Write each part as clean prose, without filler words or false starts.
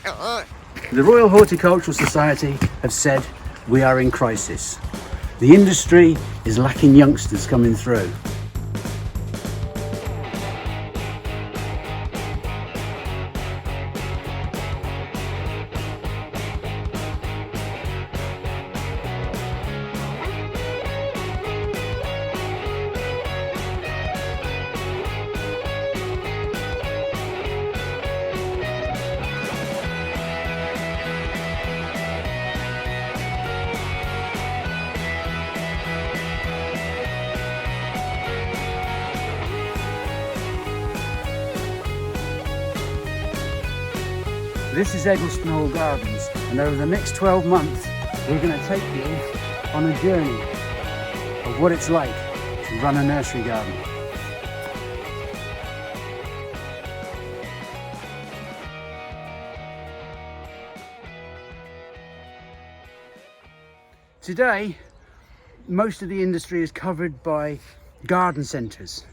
The Royal Horticultural Society have said we are in crisis. The industry is lacking youngsters coming through. This is Eggleston Hall Gardens, and over the next 12 months we're going to take you on a journey of what it's like to run a nursery garden. Today, most of the industry is covered by garden centres.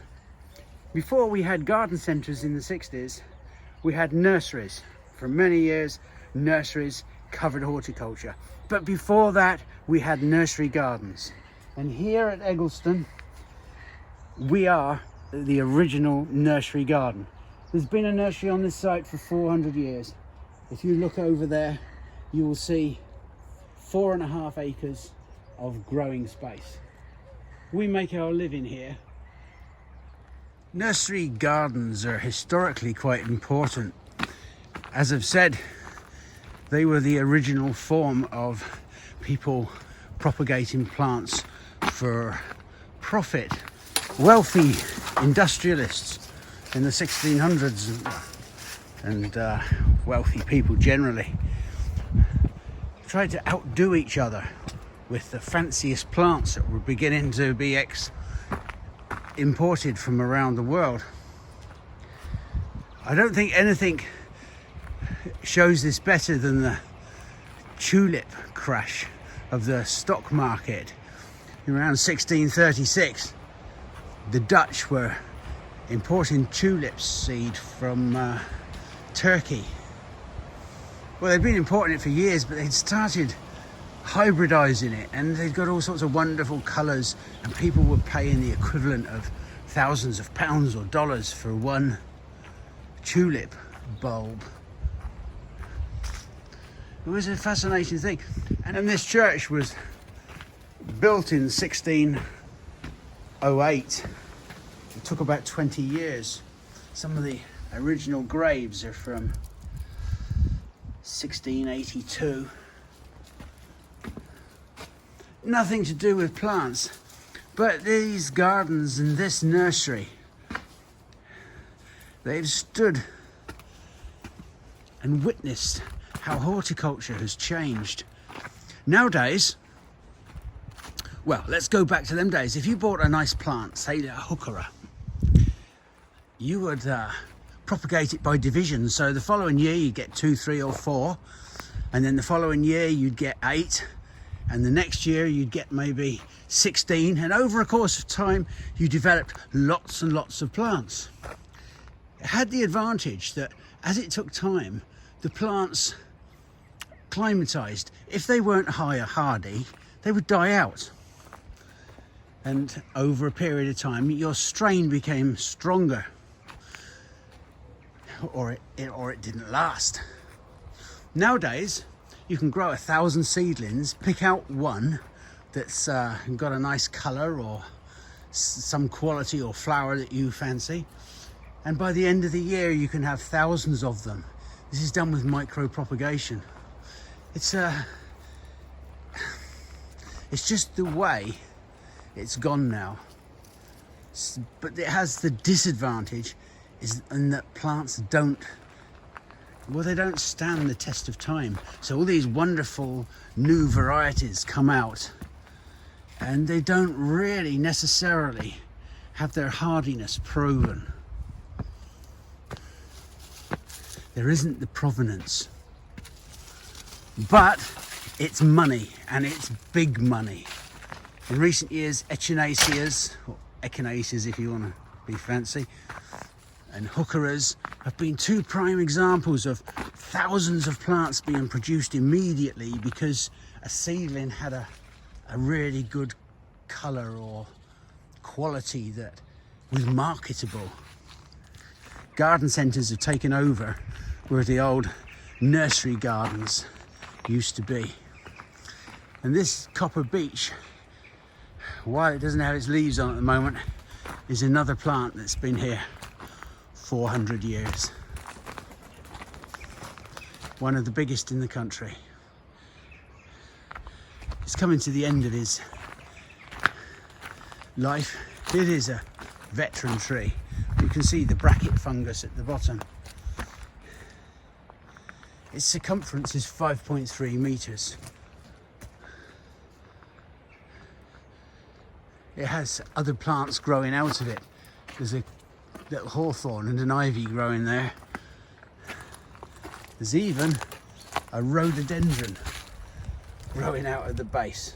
Before we had garden centres in the 60s, we had nurseries. For many years, nurseries covered horticulture. But before that, we had nursery gardens. And here at Eggleston, we are the original nursery garden. There's been a nursery on this site for 400 years. If you look over there, you will see 4.5 acres of growing space. We make our living here. Nursery gardens are historically quite important. As I've said, they were the original form of people propagating plants for profit. Wealthy industrialists in the 1600s and wealthy people generally tried to outdo each other with the fanciest plants that were beginning to be imported from around the world. I don't think anything shows this better than the tulip crash of the stock market around 1636. The Dutch were importing tulip seed from Turkey. Well, they'd been importing it for years, but they'd started hybridizing it, and they'd got all sorts of wonderful colors, and people were paying the equivalent of thousands of pounds or dollars for one tulip bulb. It was a fascinating thing. And this church was built in 1608. It took about 20 years. Some of the original graves are from 1682. Nothing to do with plants, but these gardens and this nursery, they've stood and witnessed how horticulture has changed. Nowadays, well, let's go back to them days. If you bought a nice plant, say a heuchera, you would propagate it by division. So the following year you'd get 2, 3 or 4, and then the following year you'd get 8, and the next year you'd get maybe 16, and over a course of time you developed lots and lots of plants. It had the advantage that as it took time, the plants climatized. If they weren't high or hardy, they would die out. And over a period of time, your strain became stronger, or it didn't last. Nowadays, you can grow 1,000 seedlings, pick out one that's got a nice color or some quality or flower that you fancy, and by the end of the year, you can have thousands of them. This is done with micro propagation. It's just the way it's gone now. But it has the disadvantage in that plants don't stand the test of time. So all these wonderful new varieties come out, and they don't really necessarily have their hardiness proven. There isn't the provenance. But it's money, and it's big money. In recent years, echinaceas, or echinaceas if you want to be fancy, and heucheras have been two prime examples of thousands of plants being produced immediately because a seedling had a really good colour or quality that was marketable. Garden centres have taken over where the old nursery gardens used to be. And this copper beech, while it doesn't have its leaves on at the moment, is another plant that's been here 400 years. One of the biggest in the country. It's coming to the end of his life. It is a veteran tree. You can see the bracket fungus at the bottom. Its circumference is 5.3 meters. It has other plants growing out of it. There's a little hawthorn and an ivy growing there. There's even a rhododendron growing out of the base.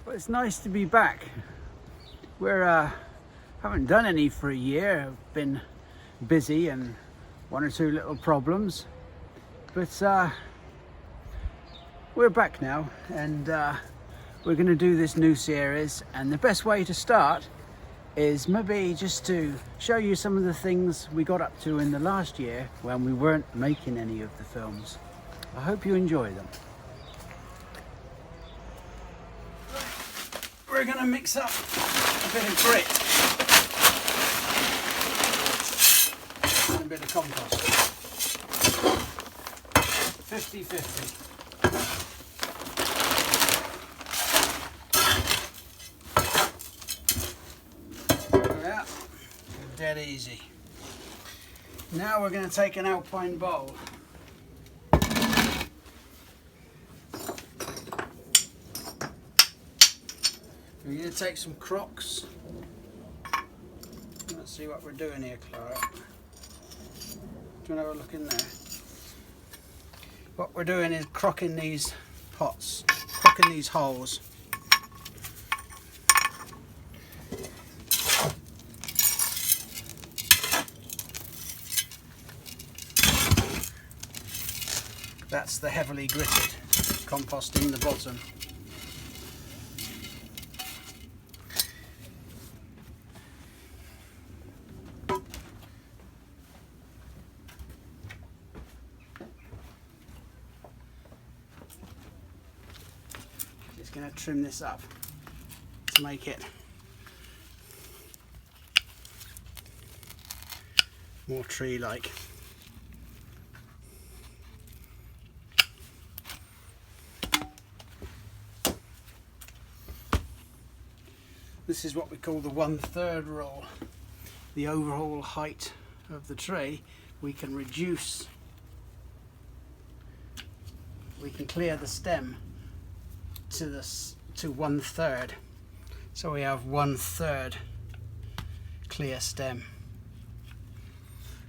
But it's nice to be back. We're haven't done any for a year. I've been busy and one or two little problems, but we're back now, and we're going to do this new series. And the best way to start is maybe just to show you some of the things we got up to in the last year when we weren't making any of the films. I hope you enjoy them. We're going to mix up a bit of grit and a bit of compost. 50-50. Yeah, dead easy. Now we're going to take an alpine bowl. We're going to take some crocks. Let's see what we're doing here, Clara. Do you want to have a look in there? What we're doing is crocking these pots, crocking these holes. That's the heavily gritted compost in the bottom. Just going to trim this up to make it more tree-like. This is what we call the 1/3 rule. The overall height of the tree we can reduce. We can clear the stem to 1/3. So we have 1/3 clear stem.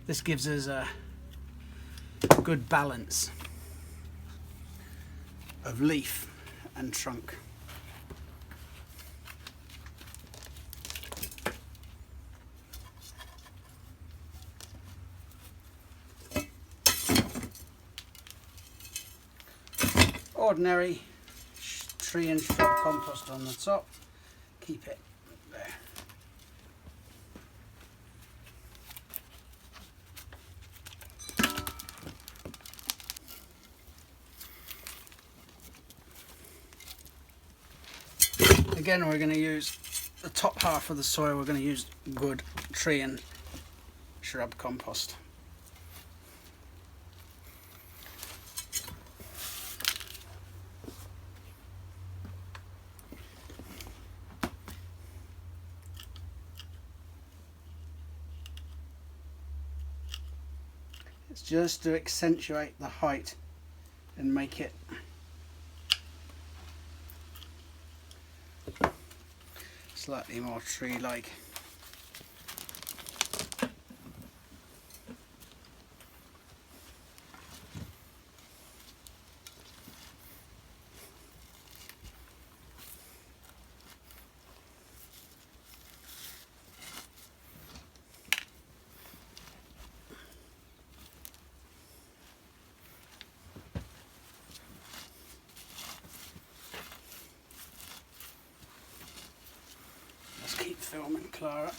This gives us a good balance of leaf and trunk. Ordinary tree and shrub compost on the top. Keep it there. Again, we're going to use the top half of the soil. We're going to use good tree and shrub compost. It's just to accentuate the height and make it slightly more tree-like. filming, Clara.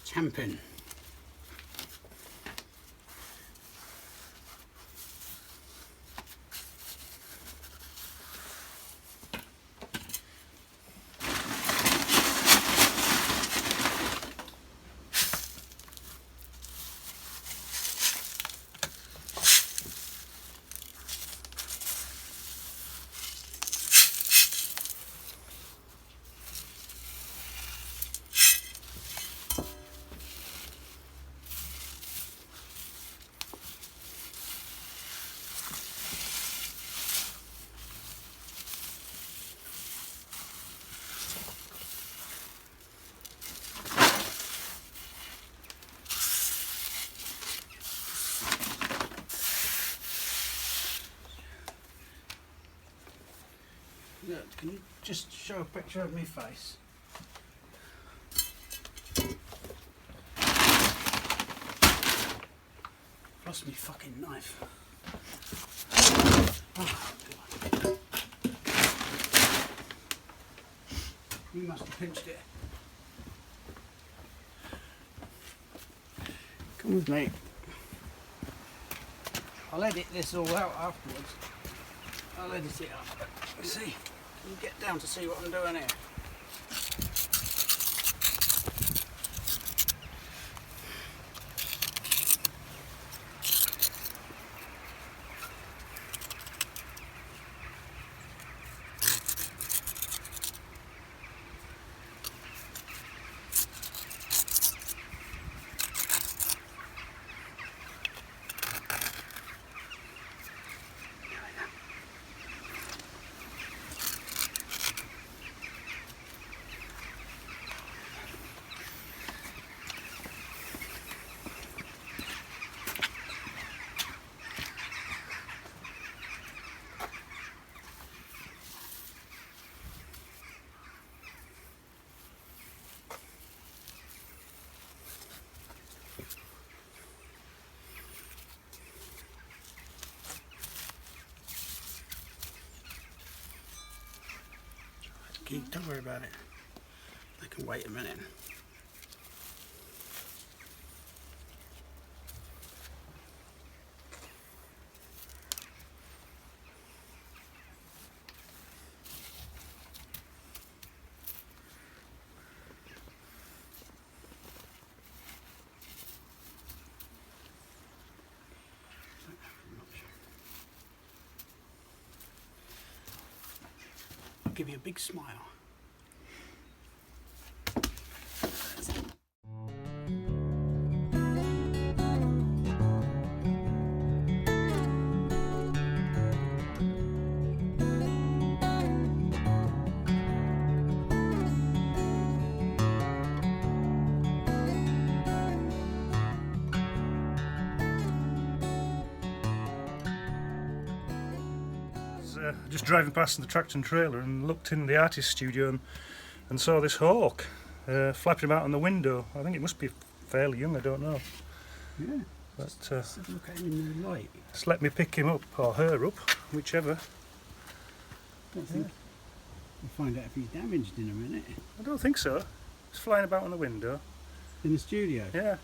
Champing. Look, can you just show a picture of my face? Lost me fucking knife. Oh, God. You must have pinched it. Come with me. I'll edit this all out afterwards. I'll edit it up. See, can you get down to see what I'm doing here? Don't worry about it. I can wait a minute. I'll give you a big smile. Just driving past the tractor and trailer and looked in the artist studio and saw this hawk flapping about on the window. I think it must be fairly young, I don't know. Yeah, but just have a look at him in the light. Just let me pick him up, or her up, whichever. Don't think we'll find out if he's damaged in a minute. I don't think so. It's flying about on the window. In the studio? Yeah.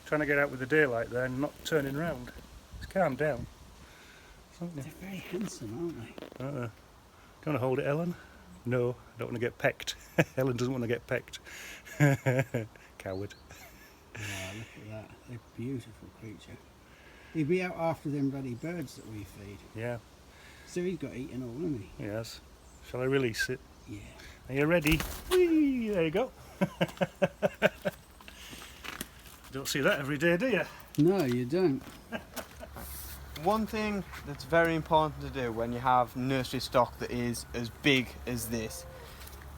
Trying to get out with the daylight there and not turning round. It's calmed down. They're very handsome, aren't they? Do you want to hold it, Ellen? No, I don't want to get pecked. Helen doesn't want to get pecked. Coward. Wow, look at that. They're a beautiful creature. He'd be out after them bloody birds that we feed. Yeah, So he's got eaten all, hasn't he? yes. Shall I release it? Yeah. Are you ready? Whee! There you go. Don't see that every day, do you? No, you don't. One thing that's very important to do when you have nursery stock that is as big as this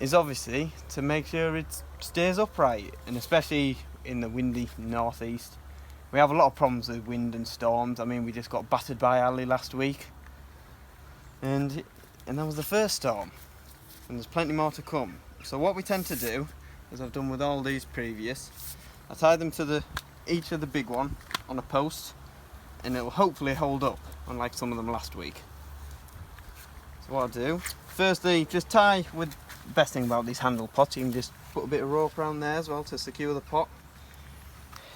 is obviously to make sure it stays upright, and especially in the windy northeast. We have a lot of problems with wind and storms. I mean, we just got battered by Ali last week, and that was the first storm, and there's plenty more to come. So what we tend to do, as I've done with all these previous, I tie them to each of the big one on a post, and it will hopefully hold up, unlike some of them last week. So what I do, firstly, just tie with the best thing about these handle pots, you can just put a bit of rope around there as well to secure the pot.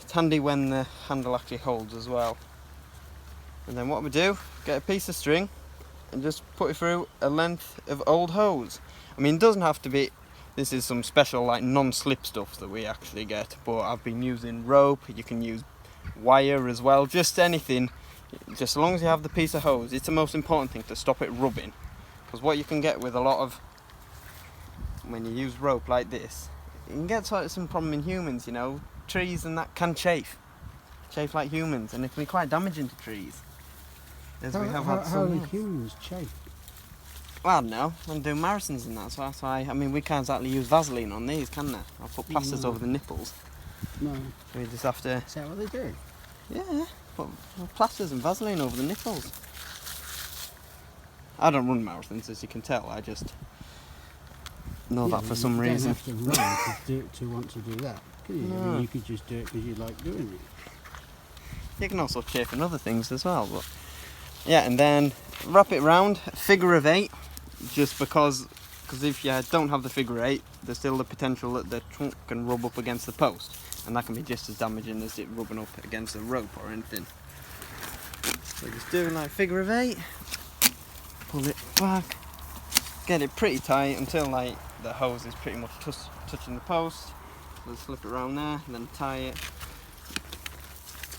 It's handy when the handle actually holds as well. And then what we do, get a piece of string and just put it through a length of old hose. I mean, it doesn't have to be, this is some special like non-slip stuff that we actually get, but I've been using rope, you can use wire as well, just anything, just as long as you have the piece of hose. It's the most important thing to stop it rubbing, because what you can get with a lot of, when you use rope like this, you can get sort of some problem in humans, you know, trees and that can chafe like humans, and it can be quite damaging to trees, as we have had How some. do humans chafe? Well, I don't know, I'm doing marathons and that, so that's why, I mean, we can't exactly use Vaseline on these, can they? I'll put plasters No. over the nipples. No. We just have to, Is that what they do? yeah, put plasters and Vaseline over the nipples. I don't run marathons, as you can tell, I just know that for some reason. You don't have to run to want to do that, can you? I No. mean, you could just do it because you like doing it. You can also chafe in other things as well, but yeah, and then wrap it round, figure of 8, just because if you don't have the figure 8, there's still the potential that the trunk can rub up against the post, and that can be just as damaging as it rubbing up against a rope or anything. So just doing like figure of 8, pull it back, get it pretty tight until like the hose is pretty much touching the post. So slip it around there and then tie it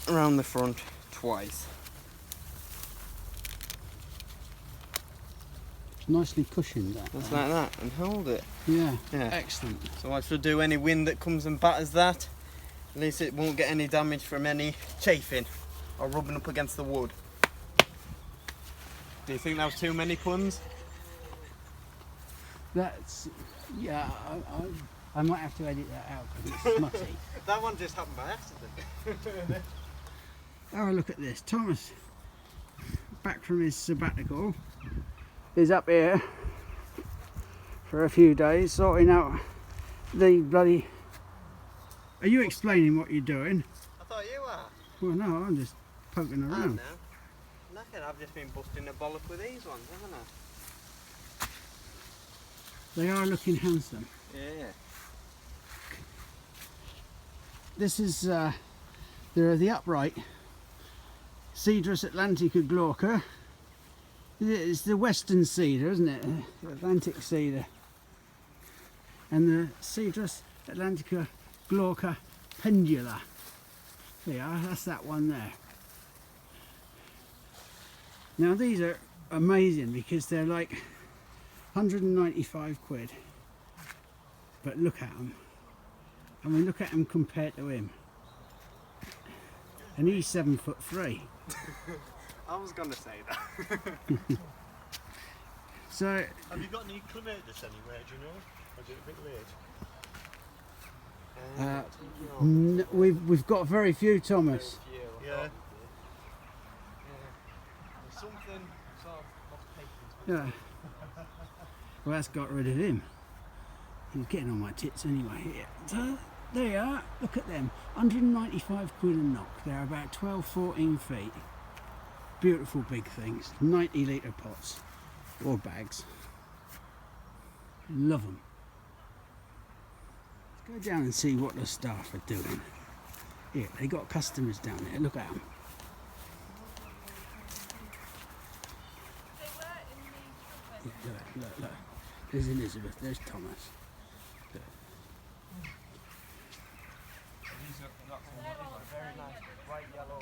around the front twice. It's nicely cushioned, that. Just like that, and hold it. Yeah. Yeah. Excellent. So I should do any wind that comes and batters that. At least it won't get any damage from any chafing or rubbing up against the wood. Do you think that was too many puns? That's, yeah, I might have to edit that out because it's smutty. That one just happened by accident. Oh, look at this. Thomas, back from his sabbatical, is up here for a few days sorting out the bloody... Are you explaining what you're doing? I thought you were. Well, no, I'm just poking I around. know. Nothing, I've just been busting a bollock with these ones, haven't I? They are looking handsome. Yeah. This is they're the upright Cedrus atlantica glauca. It's the western cedar, isn't it? The Atlantic cedar. And the Cedrus atlantica glauca pendula. There you are, that's that one there. Now these are amazing because they're like 195 quid. But look at them. I mean, look at him compared to him. And he's 7'3". I was going to say that. So Have you got any clematis anywhere, do you know? Or is it a bit late? we've got very few, Thomas. Yeah. Something sort of off-taking. Yeah. Well, that's got rid of him. He's getting on my tits anyway. Here. So there you are. Look at them. 195 quid a knock. They're about 12, 14 feet. Beautiful big things. 90 litre pots or bags. Love them. Let's go down and see what the staff are doing. Here, they got customers down there. Look at them. Yeah, look. There's Elizabeth, there's Thomas. Very nice, bright yellow,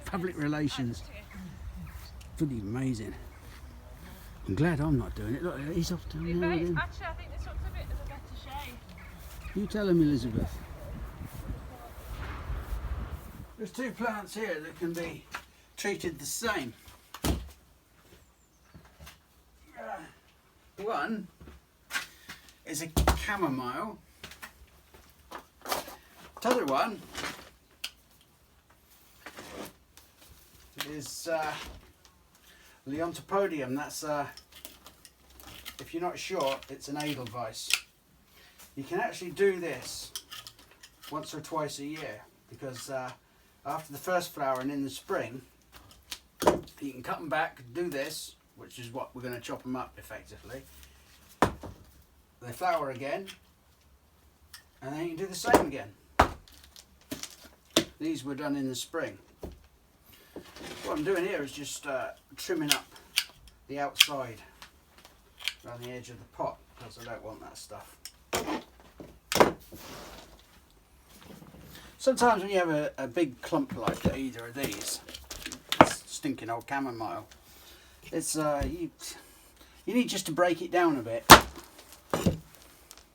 Public relations. Pretty amazing. I'm glad I'm not doing it. Look, he's off down there again. Actually, I think this one's a bit of a better shade. You tell him, Elizabeth. There's two plants here that can be treated the same. One is a chamomile. The other one is Leontopodium. That's if you're not sure, it's an Edelweiss. You can actually do this once or twice a year because after the first flowering in the spring, you can cut them back, do this, which is what we're going to chop them up effectively. They flower again, and then you can do the same again. These were done in the spring. What I'm doing here is just trimming up the outside around the edge of the pot because I don't want that stuff. Sometimes when you have a big clump like either of these, stinking old chamomile, it's you need just to break it down a bit.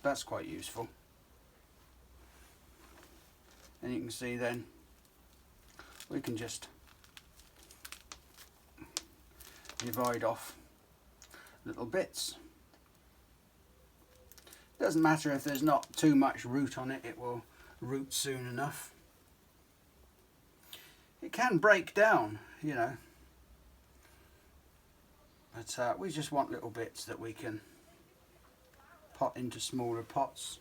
That's quite useful. And you can see then we can just divide off little bits. Doesn't matter if there's not too much root on it, it will root soon enough. It can break down, you know, but we just want little bits that we can pot into smaller pots.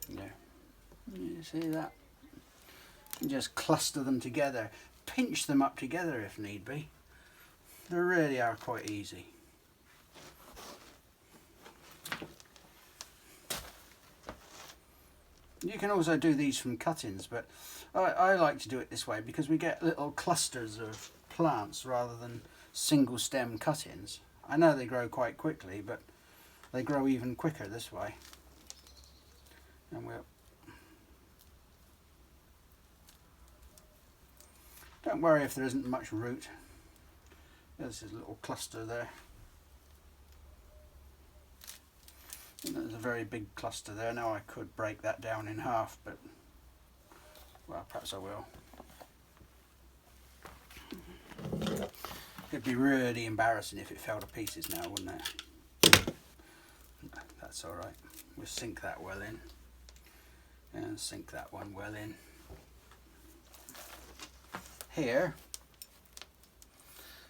Yeah, you see that? And just cluster them together, pinch them up together if need be. They really are quite easy. You can also do these from cuttings, but I like to do it this way because we get little clusters of plants rather than single stem cuttings. I know they grow quite quickly, but they grow even quicker this way. And we'll don't worry if there isn't much root. There's a little cluster there. And there's a very big cluster there. Now I could break that down in half, but well, perhaps I will. It'd be really embarrassing if it fell to pieces now, wouldn't it? No, that's all right. We'll sink that well in, and sink that one well in. Here,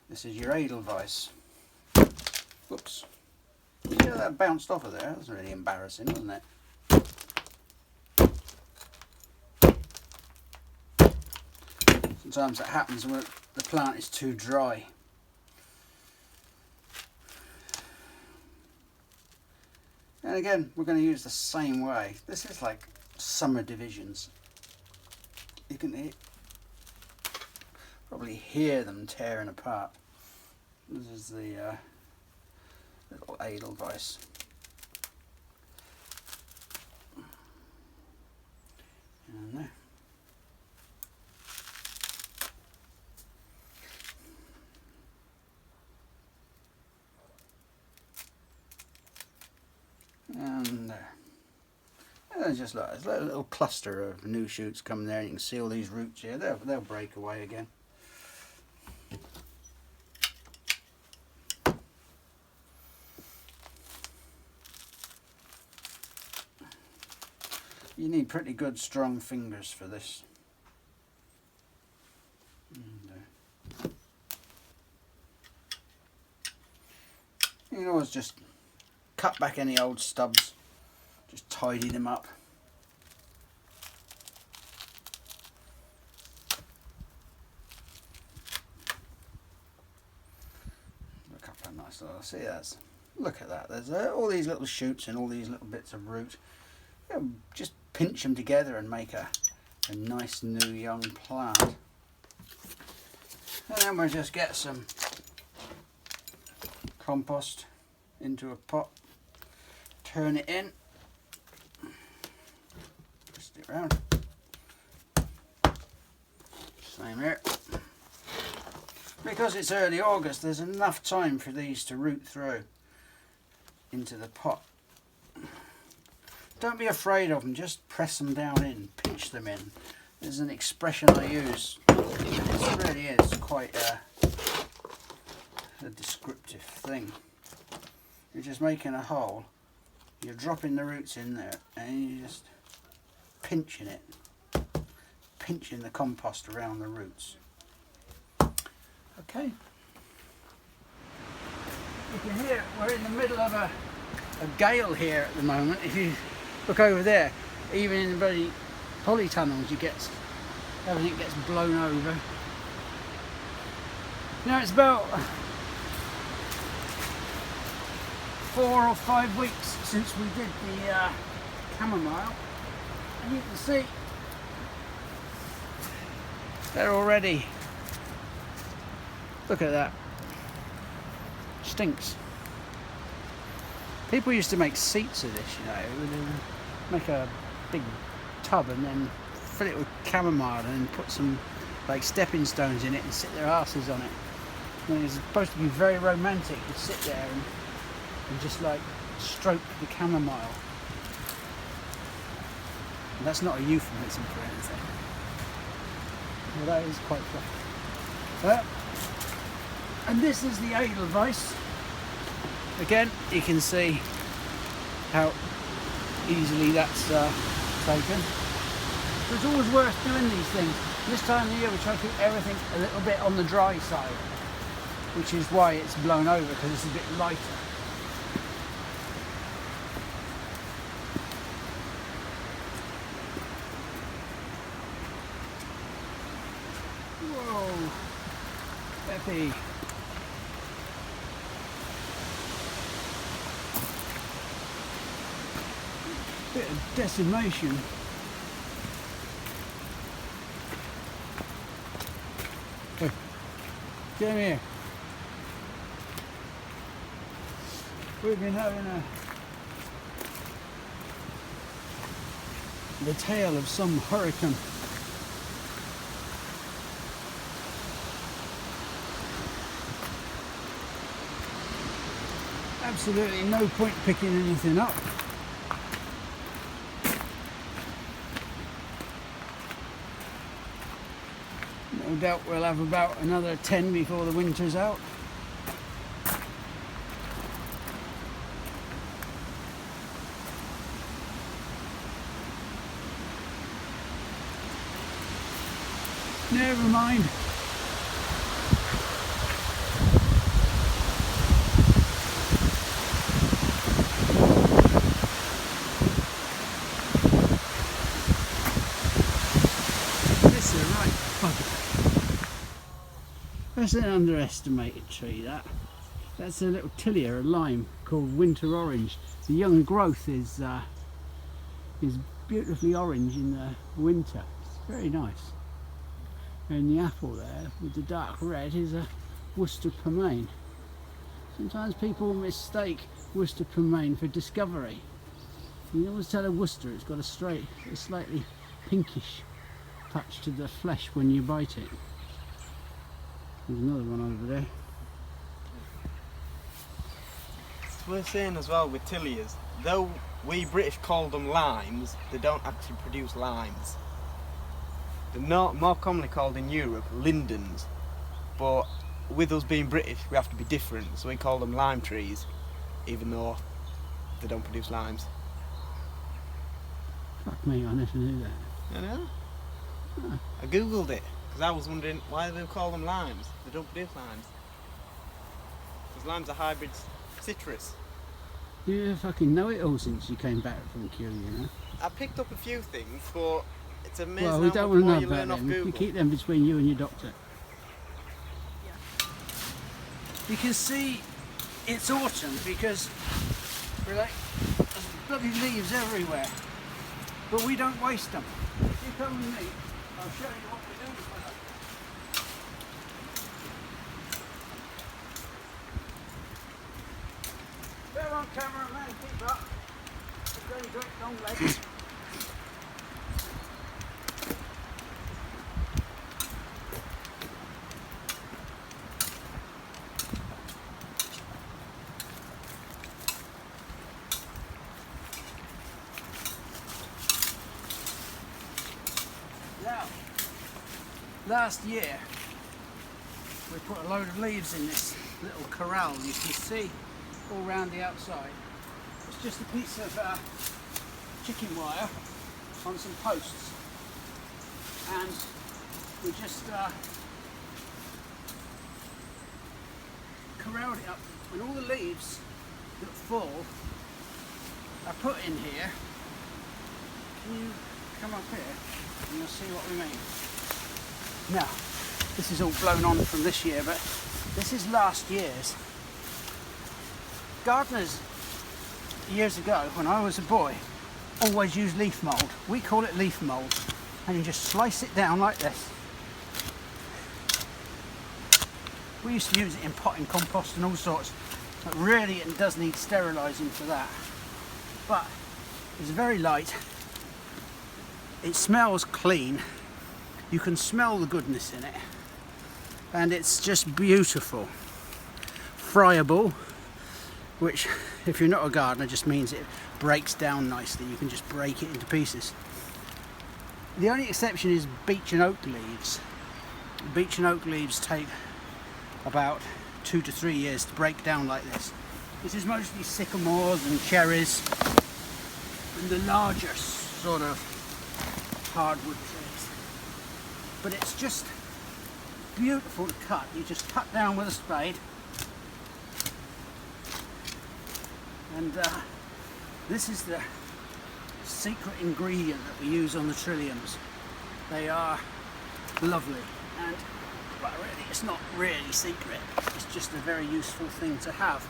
this is your Edelweiss. Whoops. Yeah, that bounced off of there. That was really embarrassing, wasn't it? Sometimes that happens when the plant is too dry. And again, we're going to use the same way. This is like summer divisions. You can probably hear them tearing apart. This is the little Edelweiss. And there. And there. And just like there's a little cluster of new shoots coming there. You can see all these roots here. They'll break away again. You need pretty good strong fingers for this. And, you can always just cut back any old stubs, just tidy them up. A couple of nice little, see that's, look at that, there's all these little shoots and all these little bits of root. Just pinch them together and make a nice new young plant. And then we'll just get some compost into a pot, turn it in, twist it round, same here. Because it's early August, there's enough time for these to root through into the pot. Don't be afraid of them, just press them down in, pinch them in. There's an expression I use, it really is quite a descriptive thing. You're just making a hole, you're dropping the roots in there, and you're just pinching it, pinching the compost around the roots. Okay. You can hear we're in the middle of a gale here at the moment. If you look over there, even in the bloody polytunnels, everything gets blown over. Now it's about 4 or 5 weeks since we did the chamomile, and you can see they're already. Look at that. Stinks. People used to make seats of this, you know. They'd make a big tub and then fill it with chamomile and then put some like stepping stones in it and sit their asses on it. And it's supposed to be very romantic to sit there and just like stroke the chamomile. And that's not a euphemism for anything. Well, that is quite fun. And this is the Edelweiss. Again, you can see how easily that's taken. So it's always worth doing these things. This time of year we try to keep everything a little bit on the dry side, which is why it's blown over, because it's a bit lighter. Whoa, Peppy. Bit of decimation. Hey, come here. We've been having the tail of some hurricane. Absolutely no point picking anything up. No doubt we'll have about another 10 before the winter's out. Never mind. This is a right bugger. That's an underestimated tree, that. That's a little tilia, a lime called winter orange. The young growth is beautifully orange in the winter. It's very nice. And the apple there with the dark red is a Worcester pomain. Sometimes people mistake Worcester pomain for discovery. You always tell a Worcester it's got a slightly pinkish touch to the flesh when you bite it. There's another one over there. It's worth saying as well with tilias, though we British call them limes, they don't actually produce limes. They're not more commonly called in Europe lindens, but with us being British we have to be different, so we call them lime trees, even though they don't produce limes. Fuck me, I never knew that. I know. Huh. I googled it because I was wondering why they call them limes. They don't produce limes. Because limes are hybrid citrus. You fucking know it all since you came back from Kew, you know. I picked up a few things, but it's amazing Well, we how don't much want to more know you about learn off them. Google. We keep them between you and your doctor. You can see it's autumn because we're like, there's bloody leaves everywhere, but we don't waste them. If you come with me, I'll show you what we do with them. Go on, cameraman, keep up. Very great long legs. Now, last year we put a load of leaves in this little corral you can see all round the outside. It's just a piece of chicken wire on some posts, and we just corralled it up, and all the leaves that fall are put in here. Can you come up here and you'll see what we mean. Now, this is all blown on from this year, but this is last year's. Gardeners years ago, when I was a boy, always used leaf mould. We call it leaf mould, and you just slice it down like this. We used to use it in potting compost and all sorts, but really it does need sterilising for that. But it's very light, it smells clean, you can smell the goodness in it, and it's just beautiful. Friable, which if you're not a gardener just means it breaks down nicely. You can just break it into pieces. The only exception is beech and oak leaves. Beech and oak leaves take about 2 to 3 years to break down like this. This is mostly sycamores and cherries and the larger sort of hardwood trees. But it's just beautiful to cut. You just cut down with a spade. And this is the secret ingredient that we use on the trilliums. They are lovely, and well, really, it's not really secret. It's just a very useful thing to have.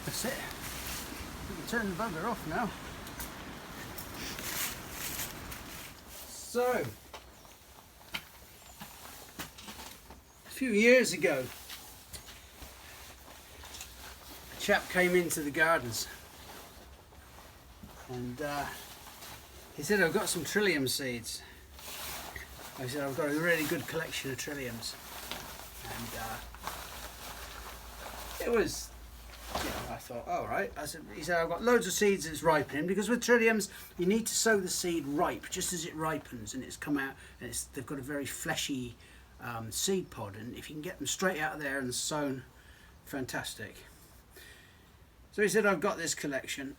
That's it. We can turn the bugger off now. So, a few years ago, a chap came into the gardens and he said, I've got some trillium seeds. I said, I've got a really good collection of trilliums. And it was, you know, I thought, all right. He said, I've got loads of seeds that's ripening, because with trilliums, you need to sow the seed ripe, just as it ripens, and it's come out, and they've got a very fleshy seed pod, and if you can get them straight out of there and sown, fantastic. So he said, I've got this collection.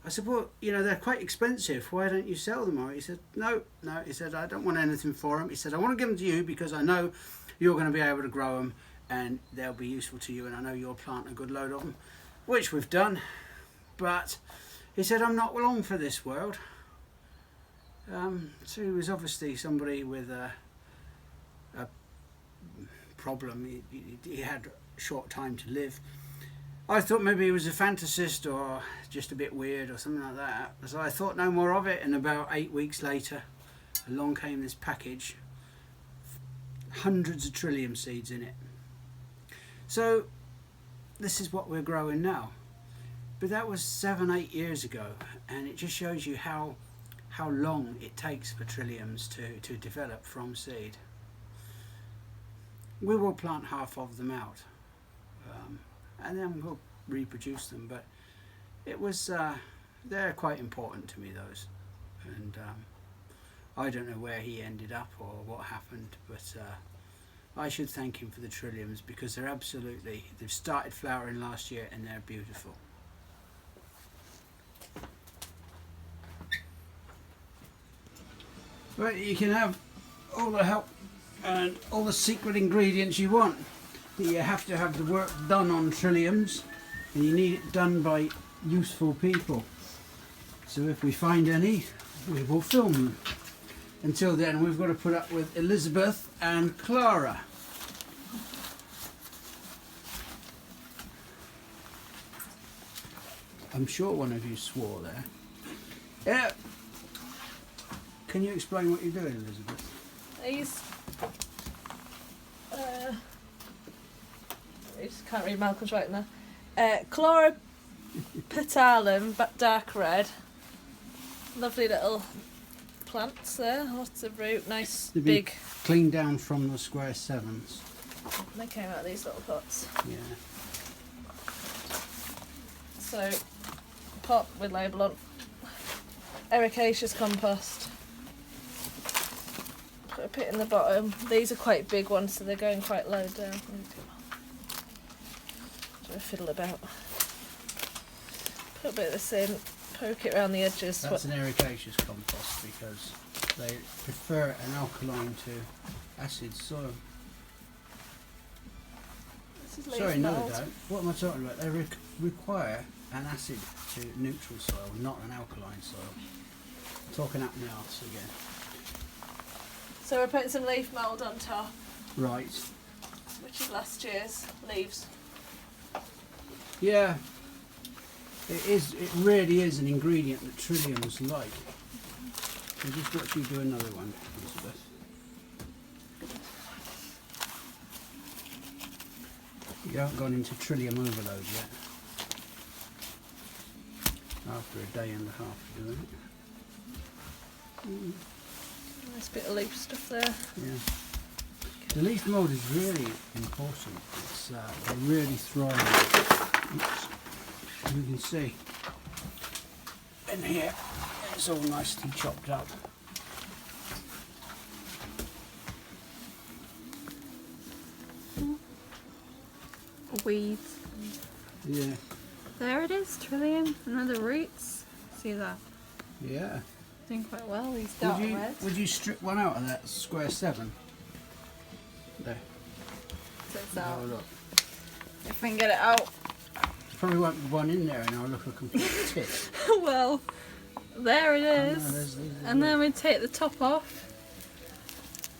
I said, well, you know, they're quite expensive. Why don't you sell them? Or he said, no. He said, I don't want anything for them. He said, I want to give them to you because I know you're going to be able to grow them and they'll be useful to you, and I know you'll plant a good load of them, which we've done. But he said, I'm not long for this world. So he was obviously somebody with a problem. He had a short time to live. I thought maybe he was a fantasist or just a bit weird or something like that. So I thought no more of it, and about 8 weeks later along came this package, hundreds of trillium seeds in it. So this is what we're growing now, but that was 7-8 years ago, and it just shows you how long it takes for trilliums to develop from seed. We will plant half of them out, and then we'll reproduce them, but it was they're quite important to me, those, and I don't know where he ended up or what happened, but I should thank him for the trilliums, because they've started flowering last year and they're beautiful. But you can have all the help and all the secret ingredients you want, but you have to have the work done on trilliums, and you need it done by useful people. So if we find any, we will film them. Until then, we've got to put up with Elizabeth and Clara. I'm sure one of you swore there. Yeah. Can you explain what you're doing, Elizabeth? These. I just can't read Malcolm's writing there. Chlora petalum, but dark red. Lovely little plants there, lots of root, nice They've been big. cleaned down from the square sevens. They came out of these little pots. Yeah. So, pot with label on. Ericaceous compost. Put a pit in the bottom. These are quite big ones, so they're going quite low down. So I fiddle about. Put a bit of this in, poke it around the edges. That's an ericaceous compost because they prefer an alkaline to acid soil. This is leaf Sorry, no, mould. they don't. What am I talking about? They require an acid to neutral soil, not an alkaline soil. I'm talking up my arse again. So we're putting some leaf mould on top, Right. which is last year's leaves. Yeah. It is. It really is an ingredient that Trilliums like. So just watch you do another one, Elizabeth. You haven't gone into Trillium overload yet. After a day and a half of doing it. Nice bit of leaf stuff there. Yeah. The leaf mould is really important. It's they really thrive. Oops. You can see in here it's all nicely chopped up. Weeds. Yeah. There it is, Trillium. Another roots. See that? Yeah. Doing quite well, these dark reds. Would you strip one out of that square 7? There. So it's Have out. a look. If we can get it out. Probably won't be one in there and I'll look a complete tit. Well, there it is. there's And then we take the top off.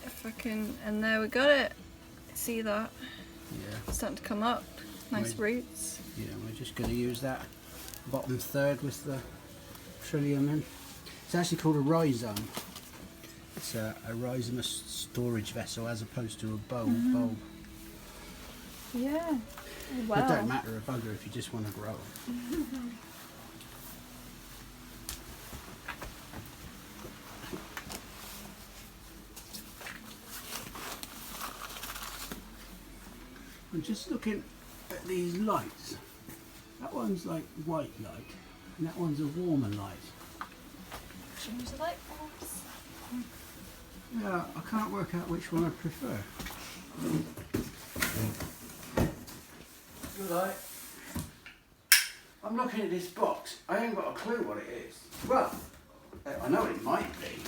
If I can, and there we got it. See that? Yeah. It's starting to come up. Nice Right. roots. Yeah, we're just going to use that bottom third with the Trillium in. It's actually called a rhizome. It's a rhizomous storage vessel as opposed to a bulb. Yeah. It Wow. don't matter a bugger if you just want to grow them. I'm just looking at these lights. That one's like white light, and that one's a warmer light. Change the light bulbs. Yeah, I can't work out which one I prefer. Good light. I'm looking at this box. I ain't got a clue what it is. Well, I know it might be.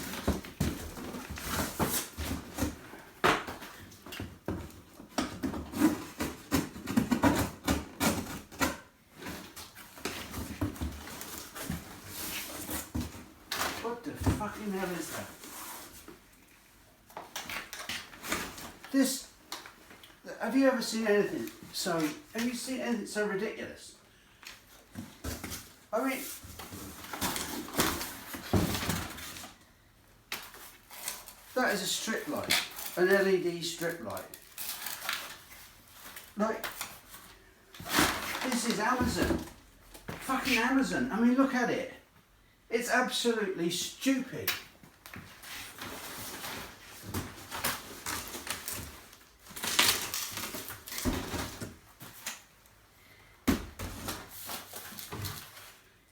What the fucking hell is that? This. Have you ever seen anything so? Have you seen anything so ridiculous? I mean, that is a strip light, an LED strip light. Like, this is Amazon. Fucking Amazon. I mean, look at it. It's absolutely stupid.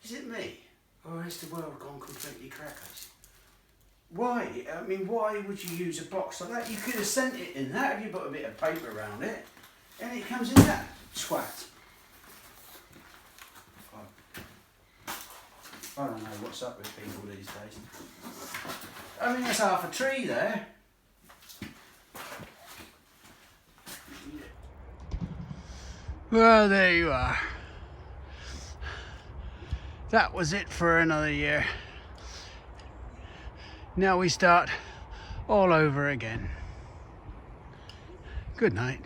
Is it me? Or has the world gone completely crackers? Why? I mean, why would you use a box like that? You could have sent it in that if you put a bit of paper around it. And it comes in that twat. I don't know what's up with people these days. I mean, that's half a tree there. Well, there you are. That was it for another year. Now we start all over again. Good night.